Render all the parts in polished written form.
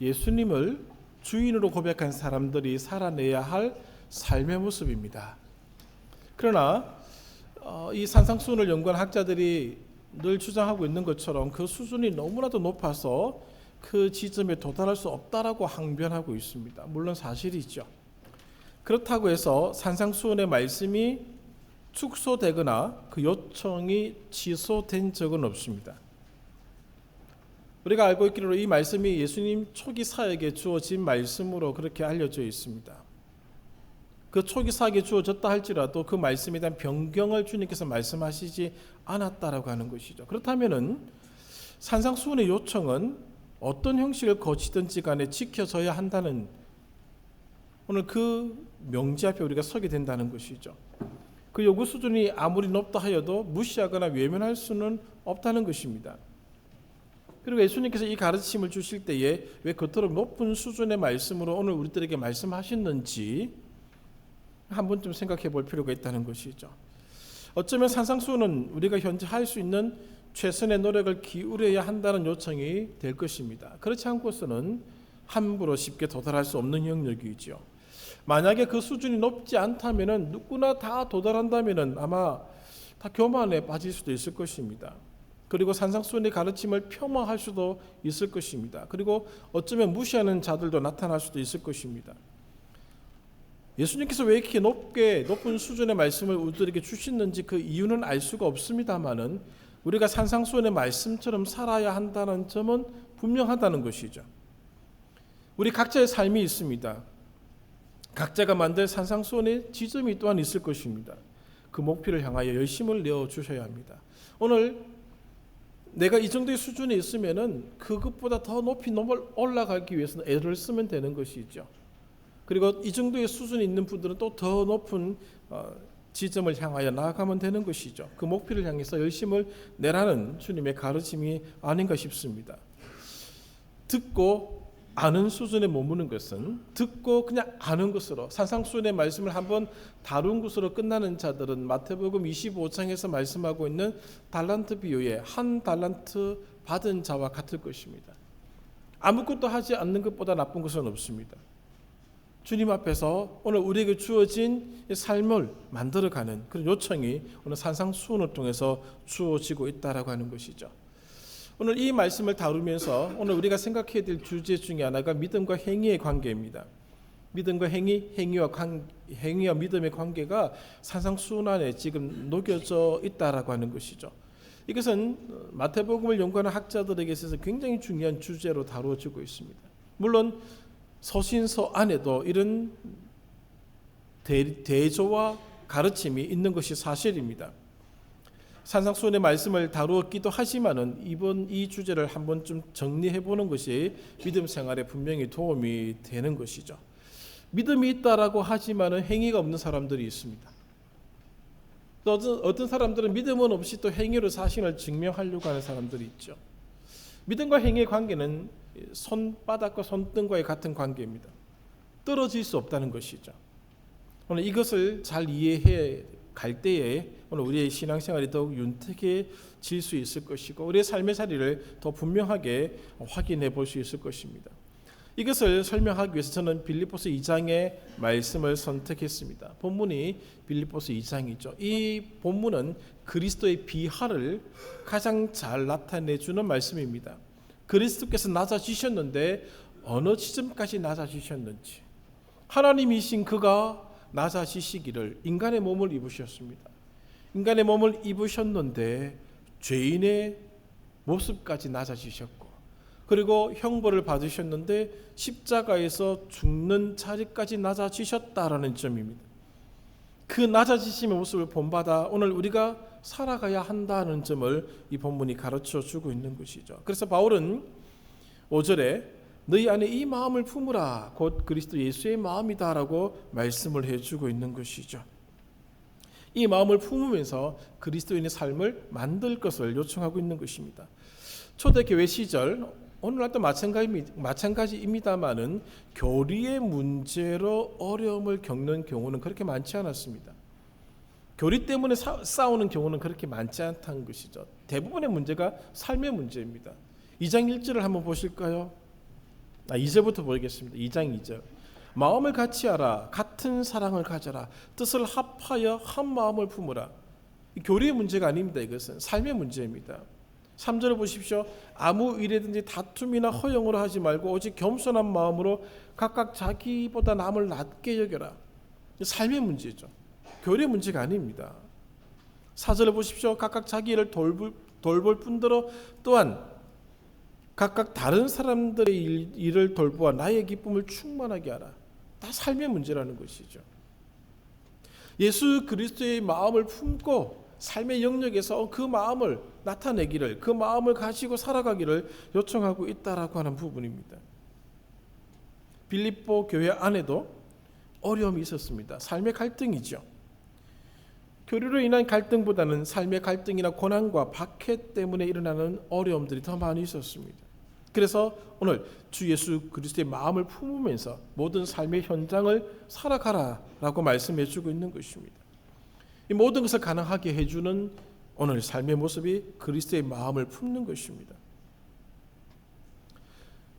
예수님을 주인으로 고백한 사람들이 살아내야 할 삶의 모습입니다. 그러나 이 산상수훈을 연구한 학자들이 늘 주장하고 있는 것처럼 그 수준이 너무나도 높아서 그 지점에 도달할 수 없다라고 항변하고 있습니다. 물론 사실이죠. 그렇다고 해서 산상수훈의 말씀이 축소되거나 그 요청이 취소된 적은 없습니다. 우리가 알고 있기로 이 말씀이 예수님 초기 사역에 주어진 말씀으로 그렇게 알려져 있습니다. 그 초기 사역에 주어졌다 할지라도 그 말씀에 대한 변경을 주님께서 말씀하시지 않았다라고 하는 것이죠. 그렇다면은 산상수훈의 요청은 어떤 형식을 거치든지 간에 지켜져야 한다는, 오늘 그 명제 앞에 우리가 서게 된다는 것이죠. 그 요구 수준이 아무리 높다 하여도 무시하거나 외면할 수는 없다는 것입니다. 그리고 예수님께서 이 가르침을 주실 때에 왜 그토록 높은 수준의 말씀으로 오늘 우리들에게 말씀하셨는지 한 번쯤 생각해 볼 필요가 있다는 것이죠. 어쩌면 산상수훈은 우리가 현재 할 수 있는 최선의 노력을 기울여야 한다는 요청이 될 것입니다. 그렇지 않고서는 함부로 쉽게 도달할 수 없는 영역이죠. 만약에 그 수준이 높지 않다면은 누구나 다 도달한다면은 아마 다 교만에 빠질 수도 있을 것입니다. 그리고 산상수훈의 가르침을 폄하할 수도 있을 것입니다. 그리고 어쩌면 무시하는 자들도 나타날 수도 있을 것입니다. 예수님께서 왜 이렇게 높은 수준의 말씀을 우리들에게 주시는지 그 이유는 알 수가 없습니다만은 우리가 산상수훈의 말씀처럼 살아야 한다는 점은 분명하다는 것이죠. 우리 각자의 삶이 있습니다. 각자가 만들 산상수훈의 지점이 또한 있을 것입니다. 그 목표를 향하여 열심을 내어 주셔야 합니다. 오늘 내가 이 정도의 수준에 있으면은 그것보다 더 높이 올라가기 위해서는 애를 쓰면 되는 것이죠. 그리고 이 정도의 수준에 있는 분들은 또 더 높은 지점을 향하여 나아가면 되는 것이죠. 그 목표를 향해서 열심을 내라는 주님의 가르침이 아닌가 싶습니다. 듣고 아는 수준에 머무는 것은 듣고 그냥 아는 것으로, 산상수훈의 말씀을 한번 다룬 것으로 끝나는 자들은 마태복음 25장에서 말씀하고 있는 달란트 비유의 한 달란트 받은 자와 같을 것입니다. 아무것도 하지 않는 것보다 나쁜 것은 없습니다. 주님 앞에서 오늘 우리에게 주어진 삶을 만들어가는 그런 요청이 오늘 산상수훈을 통해서 주어지고 있다라고 하는 것이죠. 오늘 이 말씀을 다루면서 오늘 우리가 생각해야 될 주제 중에 하나가 믿음과 행위의 관계입니다. 믿음과 행위와 믿음의 관계가 산상수훈 안에 지금 녹여져 있다라고 하는 것이죠. 이것은 마태복음을 연구하는 학자들에게 있어서 굉장히 중요한 주제로 다루어지고 있습니다. 물론 서신서 안에도 이런 대조와 가르침이 있는 것이 사실입니다. 산상수훈의 말씀을 다루었기도 하지만은 이번 이 주제를 한 번쯤 정리해 보는 것이 믿음 생활에 분명히 도움이 되는 것이죠. 믿음이 있다라고 하지만은 행위가 없는 사람들이 있습니다. 또 어떤 사람들은 믿음은 없이 또 행위로 자신을 증명하려고 하는 사람들이 있죠. 믿음과 행위의 관계는 손바닥과 손등과의 같은 관계입니다. 떨어질 수 없다는 것이죠. 오늘 이것을 잘 이해해 갈 때에 오늘 우리의 신앙생활이 더욱 윤택해질 수 있을 것이고 우리의 삶의 자리를 더 분명하게 확인해 볼 수 있을 것입니다. 이것을 설명하기 위해서 저는 빌립보서 2장의 말씀을 선택했습니다. 본문이 빌립보서 2장이죠. 이 본문은 그리스도의 비하를 가장 잘 나타내주는 말씀입니다. 그리스도께서 낮아지셨는데 어느 지점까지 낮아지셨는지, 하나님이신 그가 낮아지시기를 인간의 몸을 입으셨습니다. 인간의 몸을 입으셨는데 죄인의 모습까지 낮아지셨고, 그리고 형벌을 받으셨는데 십자가에서 죽는 자리까지 낮아지셨다라는 점입니다. 그 낮아지심의 모습을 본받아 오늘 우리가 살아가야 한다는 점을 이 본문이 가르쳐 주고 있는 것이죠. 그래서 바울은 5절에 너희 안에 이 마음을 품으라 곧 그리스도 예수의 마음이다라고 말씀을 해주고 있는 것이죠. 이 마음을 품으면서 그리스도인의 삶을 만들 것을 요청하고 있는 것입니다. 초대교회 시절 오늘날도 마찬가지입니다만은 교리의 문제로 어려움을 겪는 경우는 그렇게 많지 않았습니다. 교리 때문에 싸우는 경우는 그렇게 많지 않다는 것이죠. 대부분의 문제가 삶의 문제입니다. 2장 1절을 한번 보실까요? 2절부터 보겠습니다. 2장 2절. 마음을 같이 하라. 같은 사랑을 가져라. 뜻을 합하여 한 마음을 품으라. 교리의 문제가 아닙니다. 이것은 삶의 문제입니다. 3절을 보십시오. 아무 일에든지 다툼이나 허영으로 하지 말고 오직 겸손한 마음으로 각각 자기보다 남을 낮게 여겨라. 삶의 문제죠. 교리의 문제가 아닙니다. 4절을 보십시오. 각각 자기 일을 돌볼 뿐더러 또한 각각 다른 사람들의 일을 돌보아 나의 기쁨을 충만하게 하라. 다 삶의 문제라는 것이죠. 예수 그리스도의 마음을 품고 삶의 영역에서 그 마음을 나타내기를, 그 마음을 가지고 살아가기를 요청하고 있다라고 하는 부분입니다. 빌립보 교회 안에도 어려움이 있었습니다. 삶의 갈등이죠. 교류로 인한 갈등보다는 삶의 갈등이나 고난과 박해 때문에 일어나는 어려움들이 더 많이 있었습니다. 그래서 오늘 주 예수 그리스도의 마음을 품으면서 모든 삶의 현장을 살아가라라고 말씀해 주고 있는 것입니다. 이 모든 것을 가능하게 해주는 오늘 삶의 모습이 그리스도의 마음을 품는 것입니다.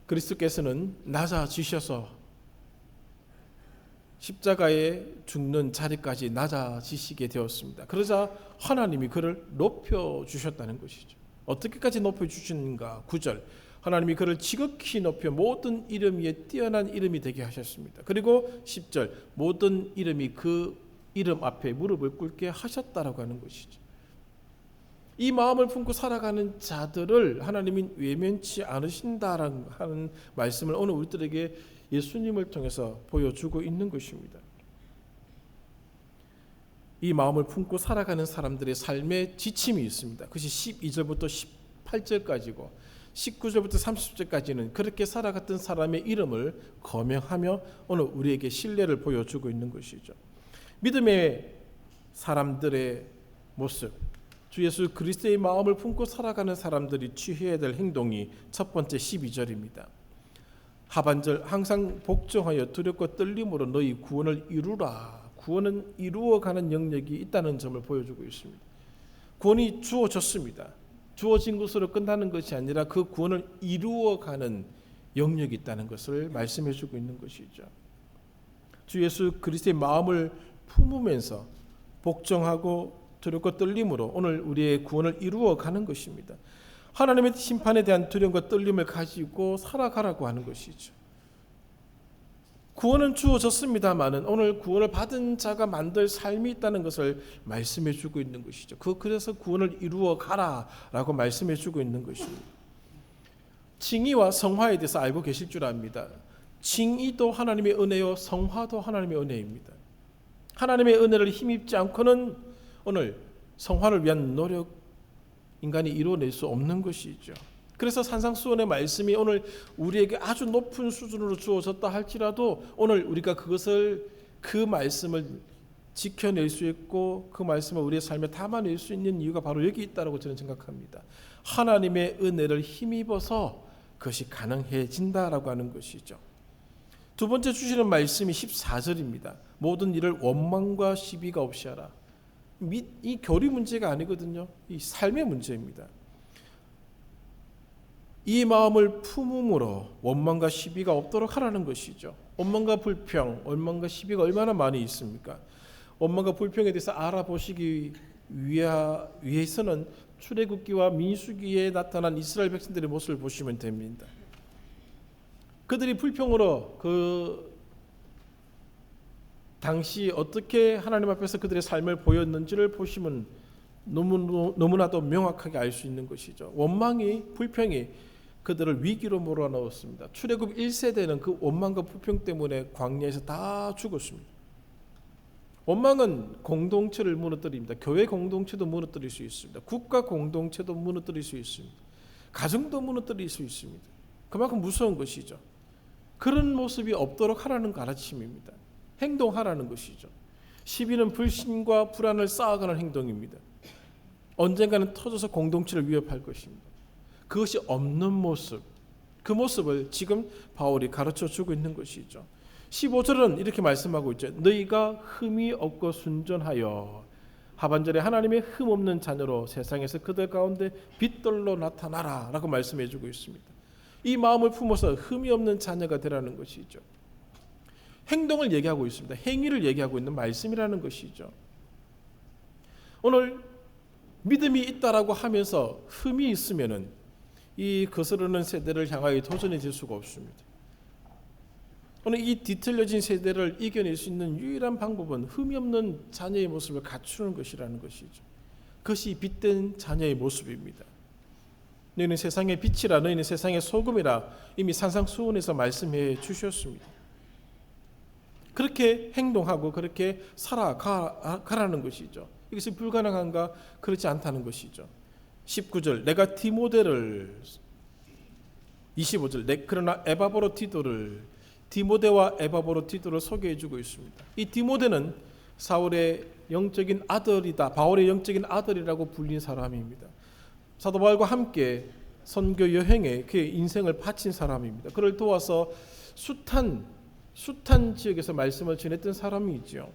그리스도께서는 낮아지셔서 십자가에 죽는 자리까지 낮아지시게 되었습니다. 그러자 하나님이 그를 높여주셨다는 것이죠. 어떻게까지 높여주시는가? 9절. 하나님이 그를 지극히 높여 모든 이름 위에 뛰어난 이름이 되게 하셨습니다. 그리고 10절. 모든 이름이 그 이름 앞에 무릎을 꿇게 하셨다라고 하는 것이죠. 이 마음을 품고 살아가는 자들을 하나님이 외면치 않으신다라는 하는 말씀을 오늘 우리들에게 예수님을 통해서 보여주고 있는 것입니다. 이 마음을 품고 살아가는 사람들의 삶에 지침이 있습니다. 그것이 12절부터 18절까지고 19절부터 30절까지는 그렇게 살아갔던 사람의 이름을 거명하며 오늘 우리에게 신뢰를 보여주고 있는 것이죠. 믿음의 사람들의 모습, 주 예수 그리스도의 마음을 품고 살아가는 사람들이 취해야 될 행동이 첫 번째 12절입니다. 하반절 항상 복종하여 두렵고 떨림으로 너희 구원을 이루라. 구원은 이루어가는 영역이 있다는 점을 보여주고 있습니다. 구원이 주어졌습니다. 주어진 것으로 끝나는 것이 아니라 그 구원을 이루어가는 영역이 있다는 것을 말씀해 주고 있는 것이죠. 주 예수 그리스도의 마음을 품으면서 복종하고 두렵고 떨림으로 오늘 우리의 구원을 이루어가는 것입니다. 하나님의 심판에 대한 두려움과 떨림을 가지고 살아가라고 하는 것이죠. 구원은 주어졌습니다마는 오늘 구원을 받은 자가 만들 삶이 있다는 것을 말씀해 주고 있는 것이죠. 그래서 구원을 이루어 가라라고 말씀해 주고 있는 것입니다. 칭의와 성화에 대해서 알고 계실 줄 압니다. 칭의도 하나님의 은혜요, 성화도 하나님의 은혜입니다. 하나님의 은혜를 힘입지 않고는 오늘 성화를 위한 노력 인간이 이루어낼 수 없는 것이죠. 그래서 산상수훈의 말씀이 오늘 우리에게 아주 높은 수준으로 주어졌다 할지라도 오늘 우리가 그 말씀을 지켜낼 수 있고 그 말씀을 우리의 삶에 담아낼 수 있는 이유가 바로 여기 있다고 저는 생각합니다. 하나님의 은혜를 힘입어서 그것이 가능해진다라고 하는 것이죠. 두 번째 주시는 말씀이 14절입니다. 모든 일을 원망과 시비가 없이 하라. 이 교리 문제가 아니거든요. 이 삶의 문제입니다. 이 마음을 품음으로 원망과 시비가 없도록 하라는 것이죠. 원망과 불평, 원망과 시비가 얼마나 많이 있습니까? 원망과 불평에 대해서 알아보시기 위해서는 출애굽기와 민수기에 나타난 이스라엘 백성들의 모습을 보시면 됩니다. 그들이 불평으로 당시 어떻게 하나님 앞에서 그들의 삶을 보였는지를 보시면 너무나도 명확하게 알 수 있는 것이죠. 원망이, 불평이 그들을 위기로 몰아넣었습니다. 출애굽 1세대는 그 원망과 불평 때문에 광야에서 다 죽었습니다. 원망은 공동체를 무너뜨립니다. 교회 공동체도 무너뜨릴 수 있습니다. 국가 공동체도 무너뜨릴 수 있습니다. 가정도 무너뜨릴 수 있습니다. 그만큼 무서운 것이죠. 그런 모습이 없도록 하라는 가르침입니다. 행동하라는 것이죠. 시비는 불신과 불안을 쌓아가는 행동입니다. 언젠가는 터져서 공동체를 위협할 것입니다. 그것이 없는 모습, 그 모습을 지금 바울이 가르쳐주고 있는 것이죠. 15절은 이렇게 말씀하고 있죠. 너희가 흠이 없고 순전하여 하반절에 하나님의 흠 없는 자녀로 세상에서 그들 가운데 빛들로 나타나라 라고 말씀해 주고 있습니다. 이 마음을 품어서 흠이 없는 자녀가 되라는 것이죠. 행동을 얘기하고 있습니다. 행위를 얘기하고 있는 말씀이라는 것이죠. 오늘 믿음이 있다라고 하면서 흠이 있으면은 이 거스르는 세대를 향하여 도전이 될 수가 없습니다. 오늘 이 뒤틀려진 세대를 이겨낼 수 있는 유일한 방법은 흠이 없는 자녀의 모습을 갖추는 것이라는 것이죠. 그것이 빛된 자녀의 모습입니다. 너희는 세상의 빛이라, 너희는 세상의 소금이라 이미 산상수훈에서 말씀해 주셨습니다. 그렇게 행동하고 그렇게 살아가라는 것이죠. 이것이 불가능한가? 그렇지 않다는 것이죠. 19절 내가 디모데를 25절 그러나 디모데와 에바브로티도를 소개해주고 있습니다. 이 디모데는 사울의 영적인 아들이다. 바울의 영적인 아들이라고 불린 사람입니다. 사도 바울과 함께 선교 여행에 그의 인생을 바친 사람입니다. 그를 도와서 숱한 지역에서 말씀을 전했던 사람이지요.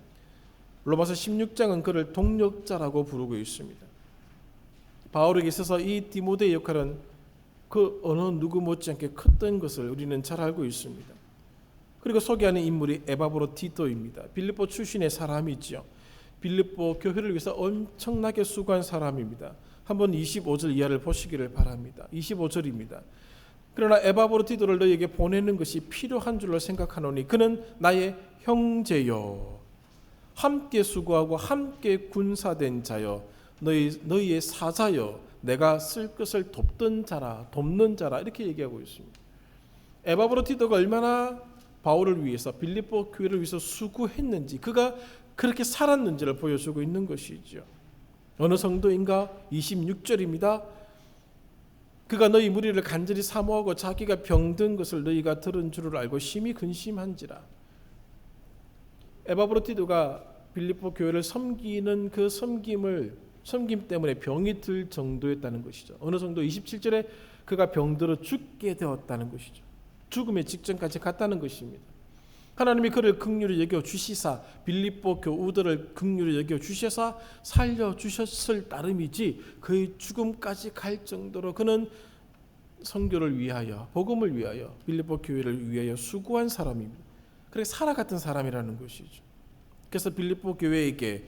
로마서 16장은 그를 동력자라고 부르고 있습니다. 바울에게 있어서 이 디모데의 역할은 그 어느 누구 못지않게 컸던 것을 우리는 잘 알고 있습니다. 그리고 소개하는 인물이 에바브로티도입니다. 빌립보 출신의 사람이지요. 빌립보 교회를 위해서 엄청나게 수고한 사람입니다. 한번 25절 이하를 보시기를 바랍니다. 25절입니다. 그러나 에바브로티도를 너희에게 보내는 것이 필요한 줄로 생각하노니 그는 나의 형제요 함께 수고하고 함께 군사된 자요 너희의 사자요 내가 쓸 것을 돕는 자라 이렇게 얘기하고 있습니다. 에바브로티도가 얼마나 바울을 위해서 빌립보 교회를 위해서 수고했는지 그가 그렇게 살았는지를 보여주고 있는 것이죠. 어느 정도인가? 26절입니다. 그가 너희 무리를 간절히 사모하고 자기가 병든 것을 너희가 들은 줄을 알고 심히 근심한지라. 에바브로티도가 빌립보 교회를 섬기는 그 섬김 때문에 병이 들 정도였다는 것이죠. 어느 정도 27절에 그가 병들어 죽게 되었다는 것이죠. 죽음의 직전까지 갔다는 것입니다. 하나님이 그를 긍휼히 여겨 주시사 빌립보 교우들을 긍휼히 여겨 주셔서 살려 주셨을 따름이지 그의 죽음까지 갈 정도로 그는 선교를 위하여 복음을 위하여 빌립보 교회를 위하여 수고한 사람입니다. 그래서 살아갔던 사람이라는 것이죠. 그래서 빌립보 교회에게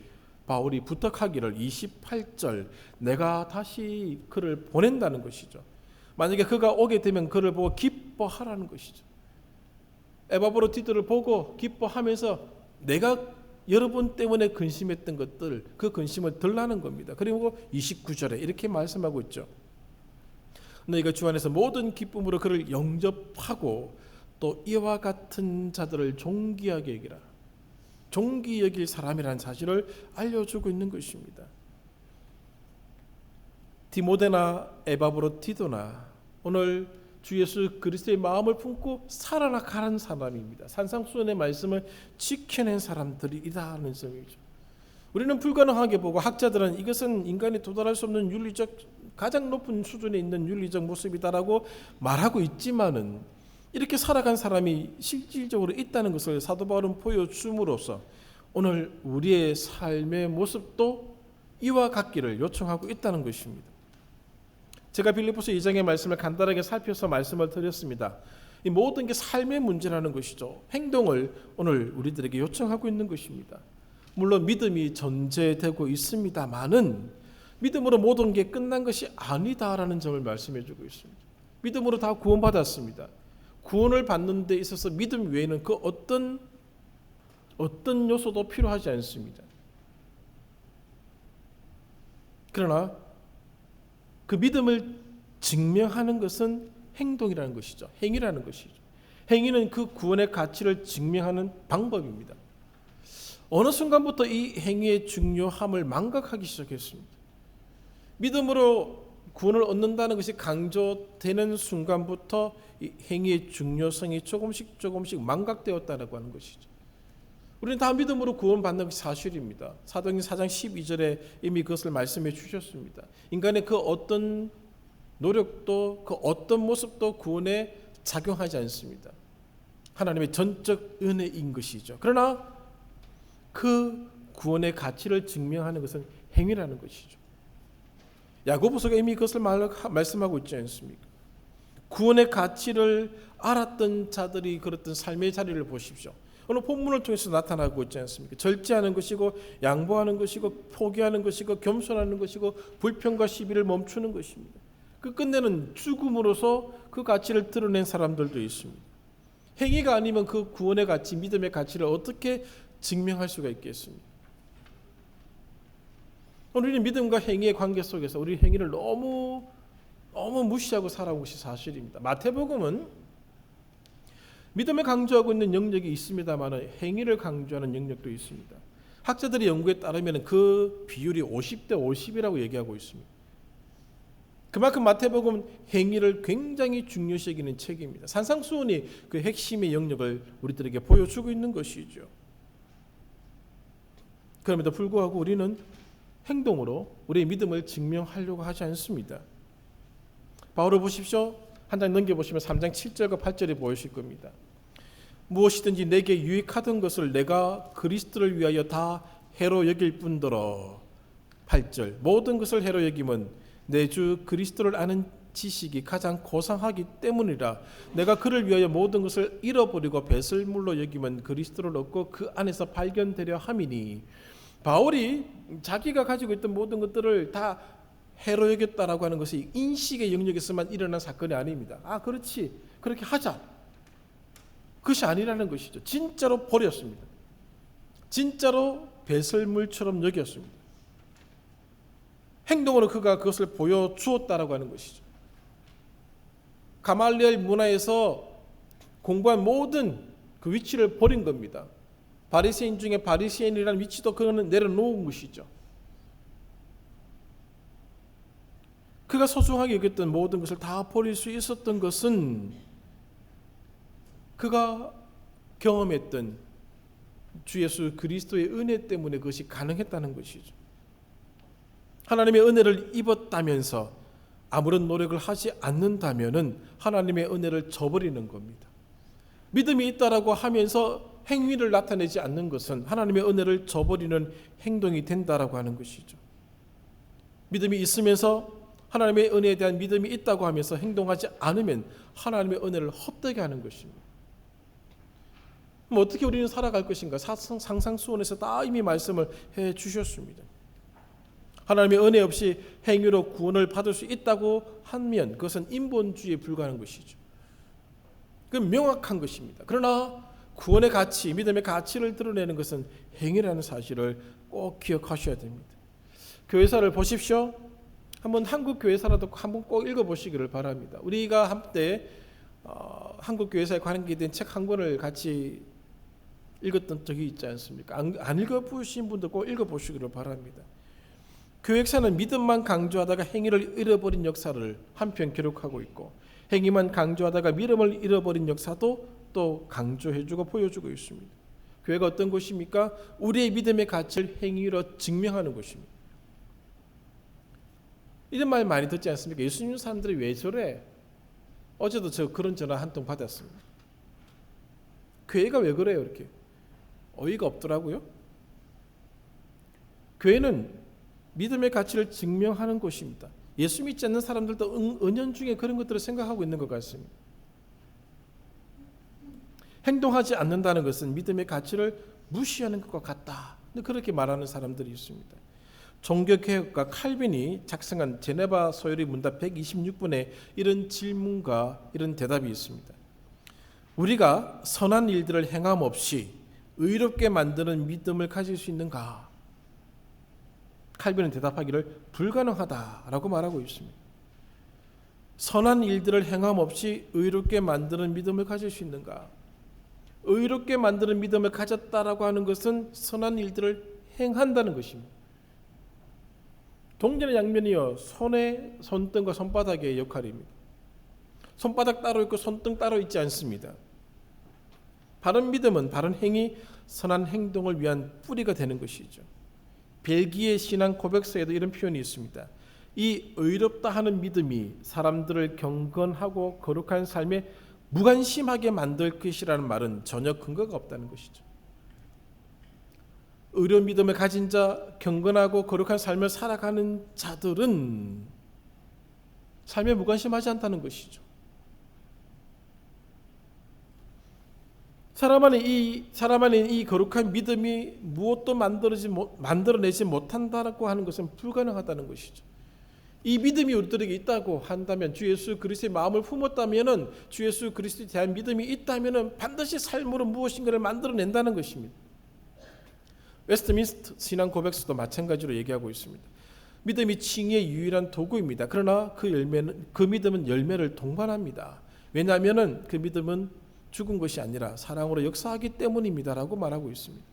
바울이 부탁하기를 28절 내가 다시 그를 보낸다는 것이죠. 만약에 그가 오게 되면 그를 보고 기뻐하라는 것이죠. 에바브로티도를 보고 기뻐하면서 내가 여러분 때문에 근심했던 것들 그 근심을 덜라는 겁니다. 그리고 29절에 이렇게 말씀하고 있죠. 너희가 주 안에서 모든 기쁨으로 그를 영접하고 또 이와 같은 자들을 존귀하게 여기라. 존귀 여길 사람이라는 사실을 알려주고 있는 것입니다. 디모데나 에바브로티도나 오늘 주 예수 그리스도의 마음을 품고 살아나가는 사람입니다. 산상수훈의 말씀을 지켜낸 사람들이라는 점이죠. 우리는 불가능하게 보고 학자들은 이것은 인간이 도달할 수 없는 가장 높은 수준에 있는 윤리적 모습이다라고 말하고 있지만은 이렇게 살아간 사람이 실질적으로 있다는 것을 사도 바울은 보여줌으로써 오늘 우리의 삶의 모습도 이와 같기를 요청하고 있다는 것입니다. 제가 빌립보서 2장의 말씀을 간단하게 살펴서 말씀을 드렸습니다. 이 모든 게 삶의 문제라는 것이죠. 행동을 오늘 우리들에게 요청하고 있는 것입니다. 물론 믿음이 전제되고 있습니다만은 믿음으로 모든 게 끝난 것이 아니다라는 점을 말씀해 주고 있습니다. 믿음으로 다 구원받았습니다. 구원을 받는 데 있어서 믿음 외에는 그 어떤 요소도 필요하지 않습니다. 그러나 그 믿음을 증명하는 것은 행동이라는 것이죠. 행위라는 것이죠. 행위는 그 구원의 가치를 증명하는 방법입니다. 어느 순간부터 이 행위의 중요함을 망각하기 시작했습니다. 믿음으로 구원을 얻는다는 것이 강조되는 순간부터 이 행위의 중요성이 조금씩 망각되었다고 하는 것이죠. 우리는 다 믿음으로 구원받는 것이 사실입니다. 사도행전 4장 12절에 이미 그것을 말씀해 주셨습니다. 인간의 그 어떤 노력도 그 어떤 모습도 구원에 작용하지 않습니다. 하나님의 전적 은혜인 것이죠. 그러나 그 구원의 가치를 증명하는 것은 행위라는 것이죠. 야고보서가 이미 그것을 말씀하고 있지 않습니까? 구원의 가치를 알았던 자들이 걸었던 삶의 자리를 보십시오. 오늘 본문을 통해서 나타나고 있지 않습니까? 절제하는 것이고 양보하는 것이고 포기하는 것이고 겸손하는 것이고 불평과 시비를 멈추는 것입니다. 그 끝내는 죽음으로서 그 가치를 드러낸 사람들도 있습니다. 행위가 아니면 그 구원의 가치, 믿음의 가치를 어떻게 증명할 수가 있겠습니까? 우리는 믿음과 행위의 관계 속에서 우리 행위를 너무 무시하고 살아온 것이 사실입니다. 마태복음은 믿음을 강조하고 있는 영역이 있습니다만 행위를 강조하는 영역도 있습니다. 학자들의 연구에 따르면 그 비율이 50대 50이라고 얘기하고 있습니다. 그만큼 마태복음은 행위를 굉장히 중요시 여기는 책입니다. 산상수훈이 그 핵심의 영역을 우리들에게 보여주고 있는 것이죠. 그럼에도 불구하고 우리는 행동으로 우리의 믿음을 증명하려고 하지 않습니다. 바울을 보십시오. 한 장 넘겨보시면 3장 7절과 8절이 보이실 겁니다. 무엇이든지 내게 유익하던 것을 내가 그리스도를 위하여 다 해로 여길 뿐더러 8절 모든 것을 해로 여김은 내 주 그리스도를 아는 지식이 가장 고상하기 때문이라. 내가 그를 위하여 모든 것을 잃어버리고 배설물로 여기면 그리스도를 얻고 그 안에서 발견되려 함이니. 바울이 자기가 가지고 있던 모든 것들을 다 해로 여겼다라고 하는 것이 인식의 영역에서만 일어난 사건이 아닙니다. 그렇지, 그렇게 하자, 그것이 아니라는 것이죠. 진짜로 버렸습니다. 진짜로 배설물처럼 여겼습니다. 행동으로 그가 그것을 보여주었다라고 하는 것이죠. 가말리엘 문화에서 공부한 모든 그 위치를 버린 겁니다. 바리새인 중에 바리새인이라는 위치도 그는 내려놓은 것이죠. 그가 소중하게 여겼던 모든 것을 다 버릴 수 있었던 것은 그가 경험했던 주 예수 그리스도의 은혜 때문에 그것이 가능했다는 것이죠. 하나님의 은혜를 입었다면서 아무런 노력을 하지 않는다면은 하나님의 은혜를 저버리는 겁니다. 믿음이 있다라고 하면서 행위를 나타내지 않는 것은 하나님의 은혜를 저버리는 행동이 된다라고 하는 것이죠. 믿음이 있으면서 하나님의 은혜에 대한 믿음이 있다고 하면서 행동하지 않으면 하나님의 은혜를 헛되게 하는 것입니다. 어떻게 우리는 살아갈 것인가? 상상수훈에서 다 이미 말씀을 해 주셨습니다. 하나님의 은혜 없이 행위로 구원을 받을 수 있다고 하면 그것은 인본주의에 불과한 것이죠. 그건 명확한 것입니다. 그러나 구원의 가치, 믿음의 가치를 드러내는 것은 행위라는 사실을 꼭 기억하셔야 됩니다. 교회사를 보십시오. 한번 한국 교회사라도 한번 꼭 읽어보시기를 바랍니다. 우리가 한때 한국 교회사에 관계된 책 한 권을 같이 읽었던 적이 있지 않습니까? 안 읽어보신 분들 꼭 읽어보시기를 바랍니다. 교역사는 믿음만 강조하다가 행위를 잃어버린 역사를 한편 기록하고 있고, 행위만 강조하다가 믿음을 잃어버린 역사도 또 강조해주고 보여주고 있습니다. 교회가 어떤 곳입니까? 우리의 믿음의 가치를 행위로 증명하는 곳입니다. 이런 말 많이 듣지 않습니까? 예수 믿는 사람들이 왜 저래? 어제도 저 그런 전화 한 통 받았습니다. 교회가 왜 그래요? 이렇게 어이가 없더라고요. 교회는 믿음의 가치를 증명하는 곳입니다. 예수 믿지 않는 사람들도 은연중에 그런 것들을 생각하고 있는 것 같습니다. 행동하지 않는다는 것은 믿음의 가치를 무시하는 것과 같다. 그렇게 말하는 사람들이 있습니다. 종교개혁가 칼빈이 작성한 제네바 소요리 문답 126분에 이런 질문과 이런 대답이 있습니다. 우리가 선한 일들을 행함 없이 의롭게 만드는 믿음을 가질 수 있는가? 칼빈은 대답하기를 불가능하다라고 말하고 있습니다. 선한 일들을 행함 없이 의롭게 만드는 믿음을 가질 수 있는가? 의롭게 만드는 믿음을 가졌다라고 하는 것은 선한 일들을 행한다는 것입니다. 동전의 양면이요, 손등과 손바닥의 역할입니다. 손바닥 따로 있고 손등 따로 있지 않습니다. 바른 믿음은 바른 행위, 선한 행동을 위한 뿌리가 되는 것이죠. 벨기에 신앙 고백서에도 이런 표현이 있습니다. 이 의롭다 하는 믿음이 사람들을 경건하고 거룩한 삶에 무관심하게 만들 것이라는 말은 전혀 근거가 없다는 것이죠. 의로운 믿음을 가진 자, 경건하고 거룩한 삶을 살아가는 자들은 삶에 무관심하지 않다는 것이죠. 사람 안에 이 거룩한 믿음이 무엇도 만들어내지 못한다고 하는 것은 불가능하다는 것이죠. 이 믿음이 우리들에게 있다고 한다면, 주 예수 그리스도의 마음을 품었다면은, 주 예수 그리스도에 대한 믿음이 있다면은 반드시 삶으로 무엇인가를 만들어낸다는 것입니다. 웨스트민스터 신앙 고백서도 마찬가지로 얘기하고 있습니다. 믿음이 칭의의 유일한 도구입니다. 그러나 그 믿음은 열매를 동반합니다. 왜냐하면은 그 믿음은 죽은 것이 아니라 사랑으로 역사하기 때문입니다라고 말하고 있습니다.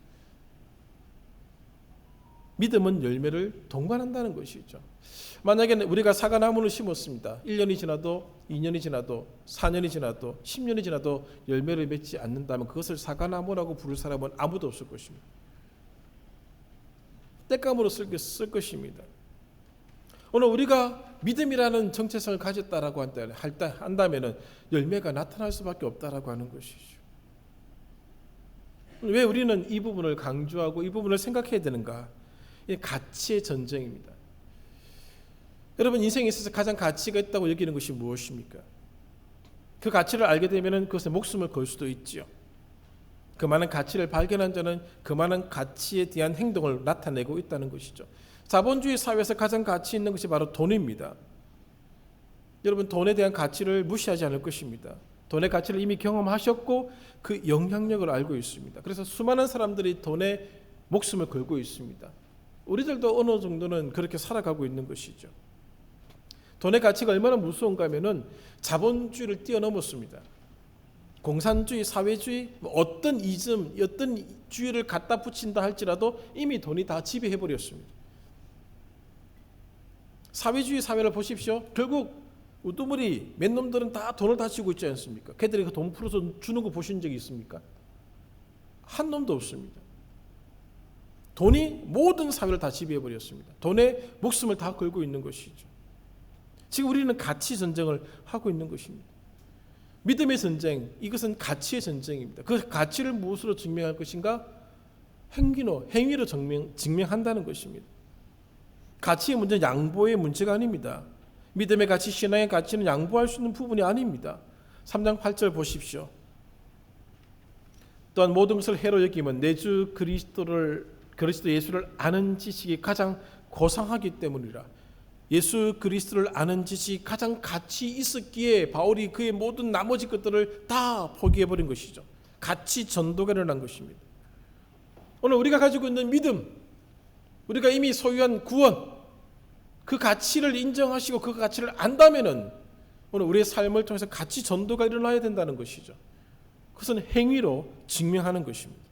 믿음은 열매를 동반한다는 것이죠. 만약에 우리가 사과나무를 심었습니다. 1년이 지나도 2년이 지나도 4년이 지나도 10년이 지나도 열매를 맺지 않는다면 그것을 사과나무라고 부를 사람은 아무도 없을 것입니다. 땔감으로 쓸 것입니다. 오늘 우리가 믿음이라는 정체성을 가졌다라고 한다면 열매가 나타날 수밖에 없다라고 하는 것이죠. 왜 우리는 이 부분을 강조하고 이 부분을 생각해야 되는가? 이 가치의 전쟁입니다. 여러분, 인생에 있어서 가장 가치가 있다고 여기는 것이 무엇입니까? 그 가치를 알게 되면 그것에 목숨을 걸 수도 있지요. 그 많은 가치를 발견한 자는 그 많은 가치에 대한 행동을 나타내고 있다는 것이죠. 자본주의 사회에서 가장 가치 있는 것이 바로 돈입니다. 여러분, 돈에 대한 가치를 무시하지 않을 것입니다. 돈의 가치를 이미 경험하셨고 그 영향력을 알고 있습니다. 그래서 수많은 사람들이 돈에 목숨을 걸고 있습니다. 우리들도 어느 정도는 그렇게 살아가고 있는 것이죠. 돈의 가치가 얼마나 무서운가 하면은 자본주의를 뛰어넘었습니다. 공산주의, 사회주의, 어떤 이즘, 어떤 주의를 갖다 붙인다 할지라도 이미 돈이 다 지배해버렸습니다. 사회주의 사회를 보십시오. 결국 우두머리 몇 놈들은 다 돈을 다 쥐고 있지 않습니까? 걔들이 그 돈 풀어서 주는 거 보신 적이 있습니까? 한 놈도 없습니다. 돈이 모든 사회를 다 지배해버렸습니다. 돈에 목숨을 다 걸고 있는 것이죠. 지금 우리는 가치 전쟁을 하고 있는 것입니다. 믿음의 전쟁, 이것은 가치의 전쟁입니다. 그 가치를 무엇으로 증명할 것인가? 행위로 증명한다는 것입니다. 가치의 문제는 양보의 문제가 아닙니다. 믿음의 가치, 신앙의 가치는 양보할 수 있는 부분이 아닙니다. 3장 8절 보십시오. 또한 모든 것을 해로 여기면 내 주 그리스도 예수를 아는 지식이 가장 고상하기 때문이라. 예수 그리스도를 아는 지식이 가장 가치 있었기에 바울이 그의 모든 나머지 것들을 다 포기해버린 것이죠. 가치 전도가 일어난 것입니다. 오늘 우리가 가지고 있는 믿음, 우리가 이미 소유한 구원, 그 가치를 인정하시고 그 가치를 안다면은 오늘 우리의 삶을 통해서 가치 전도가 일어나야 된다는 것이죠. 그것은 행위로 증명하는 것입니다.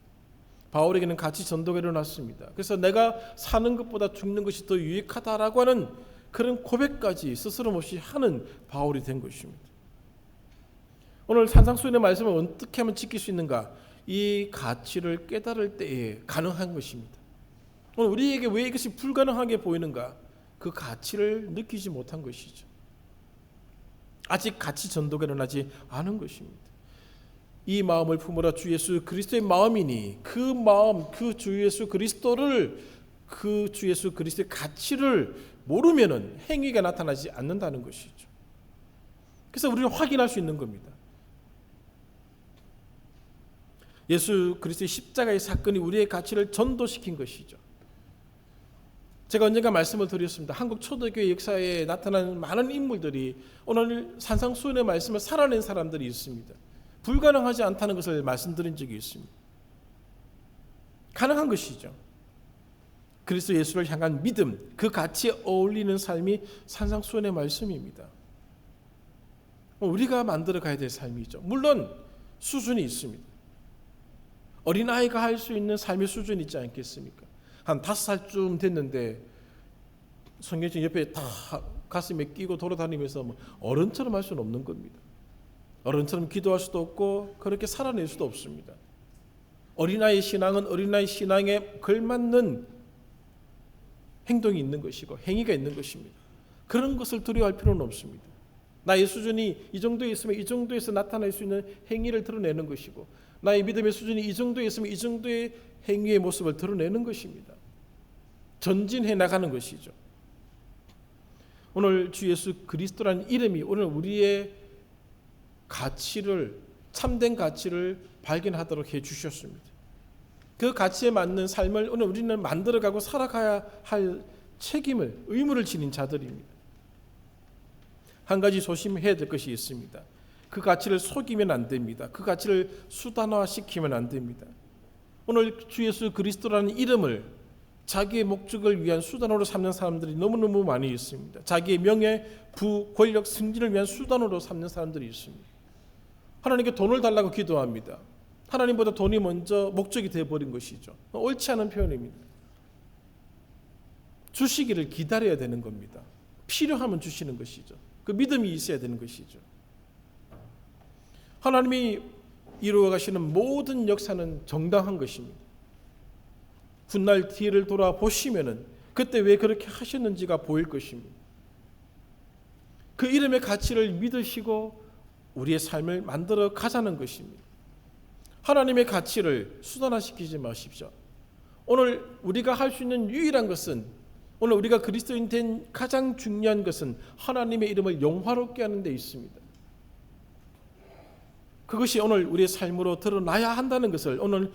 바울에게는 가치 전도가 일어났습니다. 그래서 내가 사는 것보다 죽는 것이 더 유익하다라고 하는 그런 고백까지 스스럼 없이 하는 바울이 된 것입니다. 오늘 산상수훈의 말씀을 어떻게 하면 지킬 수 있는가? 이 가치를 깨달을 때에 가능한 것입니다. 오늘 우리에게 왜 이것이 불가능하게 보이는가? 그 가치를 느끼지 못한 것이죠. 아직 가치 전도가 일어나지 않은 것입니다. 이 마음을 품으라 주 예수 그리스도의 마음이니 그 마음, 그 주 예수 그리스도의 가치를 모르면은 행위가 나타나지 않는다는 것이죠. 그래서 우리는 확인할 수 있는 겁니다. 예수 그리스도의 십자가의 사건이 우리의 가치를 전도시킨 것이죠. 제가 언젠가 말씀을 드렸습니다. 한국 초대교회 역사에 나타난 많은 인물들이 오늘 산상수훈의 말씀을 살아낸 사람들이 있습니다. 불가능하지 않다는 것을 말씀드린 적이 있습니다. 가능한 것이죠. 그리스도 예수를 향한 믿음, 그 가치에 어울리는 삶이 산상수훈의 말씀입니다. 우리가 만들어 가야 될 삶이죠. 물론 수준이 있습니다. 어린아이가 할 수 있는 삶의 수준이 있지 않겠습니까? 한 5살쯤 됐는데 성경책 옆에 다 가슴에 끼고 돌아다니면서 어른처럼 할 수는 없는 겁니다. 어른처럼 기도할 수도 없고 그렇게 살아낼 수도 없습니다. 어린아이 신앙은 어린아이 신앙에 걸맞는 행동이 있는 것이고 행위가 있는 것입니다. 그런 것을 두려워할 필요는 없습니다. 나의 수준이 이 정도에 있으면 이 정도에서 나타낼 수 있는 행위를 드러내는 것이고 나의 믿음의 수준이 이 정도에 있으면 이 정도의 행위의 모습을 드러내는 것입니다. 전진해 나가는 것이죠. 오늘 주 예수 그리스도라는 이름이 오늘 우리의 가치를, 참된 가치를 발견하도록 해 주셨습니다. 그 가치에 맞는 삶을 오늘 우리는 만들어가고 살아가야 할 책임을, 의무를 지닌 자들입니다. 한 가지 조심해야 될 것이 있습니다. 그 가치를 속이면 안 됩니다. 그 가치를 수단화시키면 안 됩니다. 오늘 주 예수 그리스도라는 이름을 자기의 목적을 위한 수단으로 삼는 사람들이 너무너무 많이 있습니다. 자기의 명예, 부, 권력, 승진을 위한 수단으로 삼는 사람들이 있습니다. 하나님께 돈을 달라고 기도합니다. 하나님보다 돈이 먼저 목적이 되어버린 것이죠. 옳지 않은 표현입니다. 주시기를 기다려야 되는 겁니다. 필요하면 주시는 것이죠. 그 믿음이 있어야 되는 것이죠. 하나님이 이루어 가시는 모든 역사는 정당한 것입니다. 훗날 뒤를 돌아보시면은 그때 왜 그렇게 하셨는지가 보일 것입니다. 그 이름의 가치를 믿으시고 우리의 삶을 만들어 가자는 것입니다. 하나님의 가치를 수단화시키지 마십시오. 오늘 우리가 할 수 있는 유일한 것은, 오늘 우리가 그리스도인 된 가장 중요한 것은 하나님의 이름을 영화롭게 하는 데 있습니다. 그것이 오늘 우리의 삶으로 드러나야 한다는 것을 오늘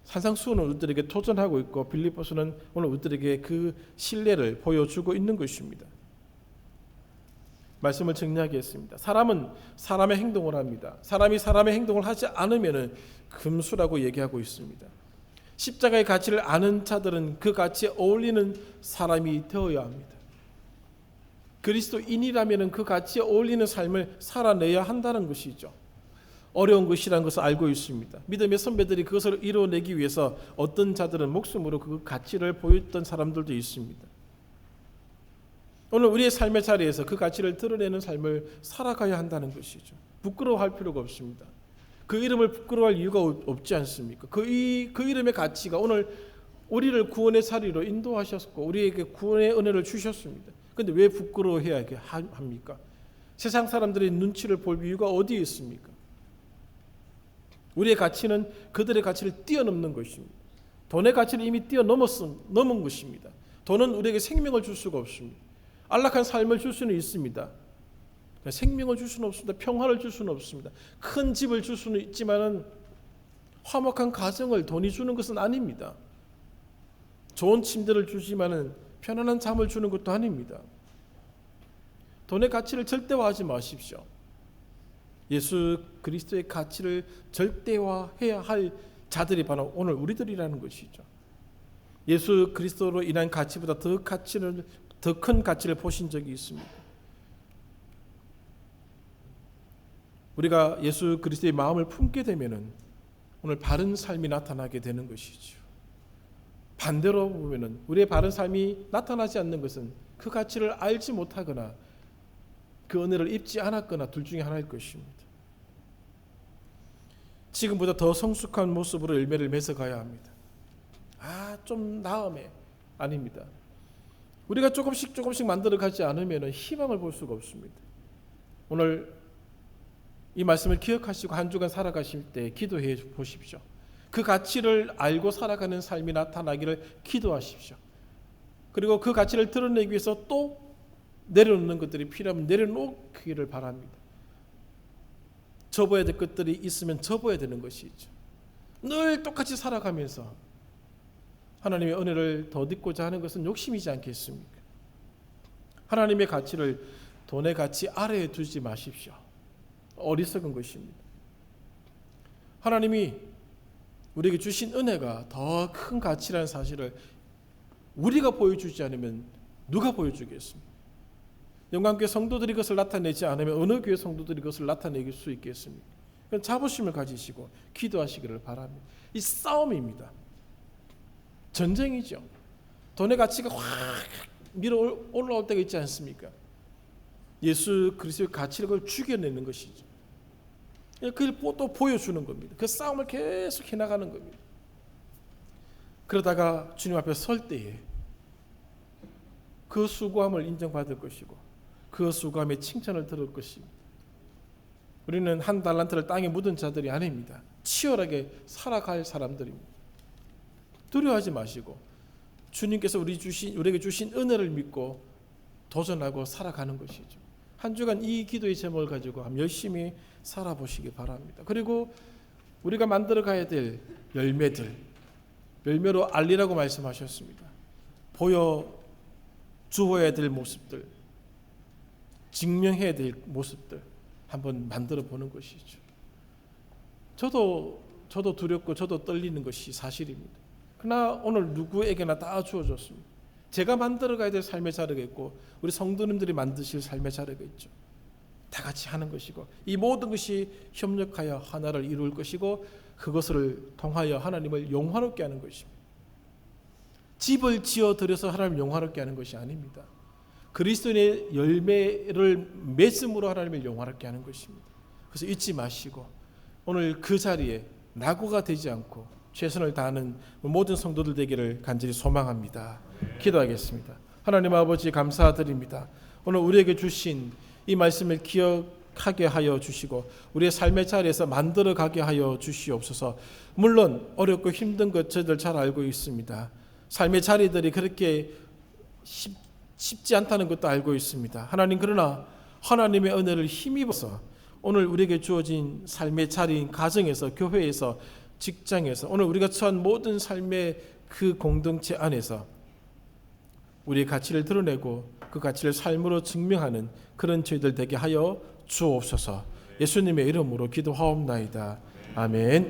산상수훈은 우리들에게 도전하고 있고, 빌립보서는 오늘 우리들에게 그 신뢰를 보여주고 있는 것입니다. 말씀을 정리하겠습니다. 사람은 사람의 행동을 합니다. 사람이 사람의 행동을 하지 않으면 금수라고 얘기하고 있습니다. 십자가의 가치를 아는 자들은 그 가치에 어울리는 사람이 되어야 합니다. 그리스도인이라면 그 가치에 어울리는 삶을 살아내야 한다는 것이죠. 어려운 것이라는 것을 알고 있습니다. 믿음의 선배들이 그것을 이뤄내기 위해서 어떤 자들은 목숨으로 그 가치를 보였던 사람들도 있습니다. 오늘 우리의 삶의 자리에서 그 가치를 드러내는 삶을 살아가야 한다는 것이죠. 부끄러워할 필요가 없습니다. 그 이름을 부끄러워할 이유가 없지 않습니까? 그 이름의 가치가 오늘 우리를 구원의 자리로 인도하셨고 우리에게 구원의 은혜를 주셨습니다. 그런데 왜 부끄러워해야 합니까? 세상 사람들의 눈치를 볼 이유가 어디에 있습니까? 우리의 가치는 그들의 가치를 뛰어넘는 것입니다. 돈의 가치를 이미 넘은 것입니다. 돈은 우리에게 생명을 줄 수가 없습니다. 안락한 삶을 줄 수는 있습니다. 생명을 줄 수는 없습니다. 평화를 줄 수는 없습니다. 큰 집을 줄 수는 있지만 화목한 가정을 돈이 주는 것은 아닙니다. 좋은 침대를 주지만 편안한 잠을 주는 것도 아닙니다. 돈의 가치를 절대화하지 마십시오. 예수 그리스도의 가치를 절대화해야 할 자들이 바로 오늘 우리들이라는 것이죠. 예수 그리스도로 인한 가치보다 더 큰 가치를 보신 적이 있습니다. 우리가 예수 그리스도의 마음을 품게 되면은 오늘 바른 삶이 나타나게 되는 것이죠. 반대로 보면은 우리의 바른 삶이 나타나지 않는 것은 그 가치를 알지 못하거나 그 은혜를 입지 않았거나 둘 중에 하나일 것입니다. 지금보다 더 성숙한 모습으로 열매를 맺어가야 합니다. 좀 나음에 아닙니다. 우리가 조금씩 만들어가지 않으면 희망을 볼 수가 없습니다. 오늘 이 말씀을 기억하시고 한 주간 살아가실 때 기도해 보십시오. 그 가치를 알고 살아가는 삶이 나타나기를 기도하십시오. 그리고 그 가치를 드러내기 위해서 또 내려놓는 것들이 필요하면 내려놓기를 바랍니다. 접어야 될 것들이 있으면 접어야 되는 것이죠. 늘 똑같이 살아가면서 하나님의 은혜를 덧입고자 하는 것은 욕심이지 않겠습니까? 하나님의 가치를 돈의 가치 아래에 두지 마십시오. 어리석은 것입니다. 하나님이 우리에게 주신 은혜가 더 큰 가치라는 사실을 우리가 보여주지 않으면 누가 보여주겠습니까? 영광교회 성도들이 그것을 나타내지 않으면 어느 교회 성도들이 그것을 나타낼 수 있겠습니까? 자부심을 가지시고 기도하시기를 바랍니다. 이 싸움입니다. 전쟁이죠. 돈의 가치가 확 밀어 올라올 때가 있지 않습니까? 예수 그리스도의 가치를 죽여내는 것이죠. 그걸 또 보여주는 겁니다. 그 싸움을 계속 해나가는 겁니다. 그러다가 주님 앞에 설 때에 그 수고함을 인정받을 것이고 그 수고함의 칭찬을 들을 것입니다. 우리는 한 달란트를 땅에 묻은 자들이 아닙니다. 치열하게 살아갈 사람들입니다. 두려워하지 마시고 주님께서 우리에게 주신 은혜를 믿고 도전하고 살아가는 것이죠. 한 주간 이 기도의 제목을 가지고 열심히 살아보시기 바랍니다. 그리고 우리가 만들어 가야 될 열매로 알리라고 말씀하셨습니다. 보여 주어야 될 모습들, 증명해야 될 모습들 한번 만들어 보는 것이죠. 저도 두렵고 저도 떨리는 것이 사실입니다. 그러나 오늘 누구에게나 다 주어졌습니다. 제가 만들어 가야 될 삶의 자리가 있고 우리 성도님들이 만드실 삶의 자리가 있죠. 다 같이 하는 것이고 이 모든 것이 협력하여 하나를 이룰 것이고 그것을 통하여 하나님을 영화롭게 하는 것입니다. 집을 지어들여서 하나님을 영화롭게 하는 것이 아닙니다. 그리스도인의 열매를 맺음으로 하나님을 영화롭게 하는 것입니다. 그래서 잊지 마시고 오늘 그 자리에 낙오가 되지 않고 최선을 다하는 모든 성도들 되기를 간절히 소망합니다. 기도하겠습니다. 하나님 아버지 감사드립니다. 오늘 우리에게 주신 이 말씀을 기억하게 하여 주시고 우리의 삶의 자리에서 만들어가게 하여 주시옵소서. 물론 어렵고 힘든 것 저희들 잘 알고 있습니다. 삶의 자리들이 그렇게 쉽지 않다는 것도 알고 있습니다. 하나님, 그러나 하나님의 은혜를 힘입어서 오늘 우리에게 주어진 삶의 자리인 가정에서, 교회에서, 직장에서, 오늘 우리가 처한 모든 삶의 그 공동체 안에서 우리의 가치를 드러내고 그 가치를 삶으로 증명하는 그런 저희들 되게 하여 주옵소서. 예수님의 이름으로 기도하옵나이다. 아멘.